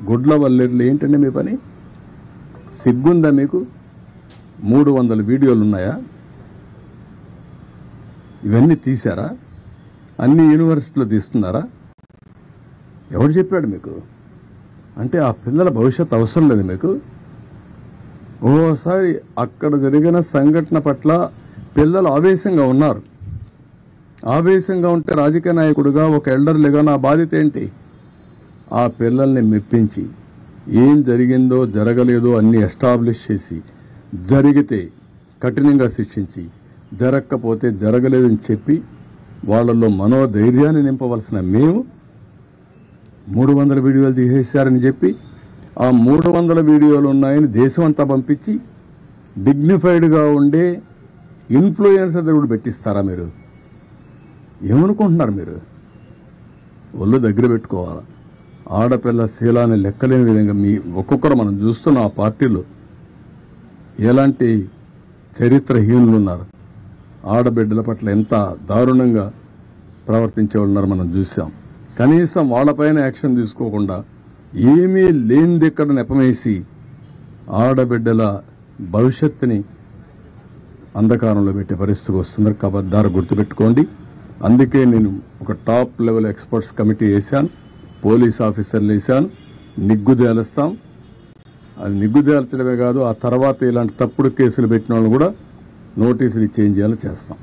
గుడ్ల వల్లేర్లు ఏంటండి మీ పని? సిగ్గుందా మీకు? 300 వీడియోలు ఉన్నాయా? ఇవన్నీ తీశారా? అన్ని యూనివర్సిటీలో తీస్తున్నారా? ఎవరు చెప్పాడు మీకు? అంటే ఆ పిల్లల భవిష్యత్తు అవసరం లేదు మీకు? ఓసారి అక్కడ జరిగిన సంఘటన పట్ల పిల్లలు ఆవేశంగా ఉన్నారు. ఆవేశంగా ఉంటే రాజకీయ నాయకుడిగా, ఒక ఎల్డర్లుగా నా బాధ్యత ఏంటి? ఆ పిల్లల్ని మెప్పించి ఏం జరిగిందో జరగలేదో అన్ని ఎస్టాబ్లిష్ చేసి, జరిగితే కఠినంగా శిక్షించి, జరగకపోతే జరగలేదని చెప్పి వాళ్ళల్లో మనోధైర్యాన్ని నింపవలసిన మేము 300 వీడియోలు తీసేశారని చెప్పి ఆ 300 వీడియోలు ఉన్నాయని దేశం అంతా పంపించి డిగ్నిఫైడ్గా ఉండే ఇన్ఫ్లుయెన్సర్ కూడా పెట్టిస్తారా మీరు? ఏమనుకుంటున్నారు మీరు? ఒళ్ళు దగ్గర పెట్టుకోవాలా. ఆడపిల్ల శీలాన్ని లెక్కలేని విధంగా మీ ఒక్కొక్కరు మనం చూస్తున్న ఆ పార్టీలో ఎలాంటి చరిత్రహీనులు ఉన్నారు. ఆడబిడ్డల పట్ల ఎంత దారుణంగా ప్రవర్తించే ఉన్నారు మనం చూసాం. కనీసం వాళ్ళపైన యాక్షన్ తీసుకోకుండా ఏమీ లేనిది ఇక్కడ నెపమేసి ఆడబిడ్డల భవిష్యత్తుని అంధకారంలో పెట్టే పరిస్థితికి వస్తున్నారు. కబద్దారు గుర్తుపెట్టుకోండి. అందుకే నేను ఒక టాప్ లెవెల్ ఎక్స్పర్ట్స్ కమిటీ వేశాను, పోలీస్ ఆఫీసర్లు వేశాను. నిగ్గుదేలుస్తాం. అది నిగ్గుదేల్చడమే కాదు, ఆ తర్వాత ఇలాంటి తప్పుడు కేసులు పెట్టిన వాళ్ళు కూడా నోటీసులు చేంజ్ చేయాలని చేస్తాం.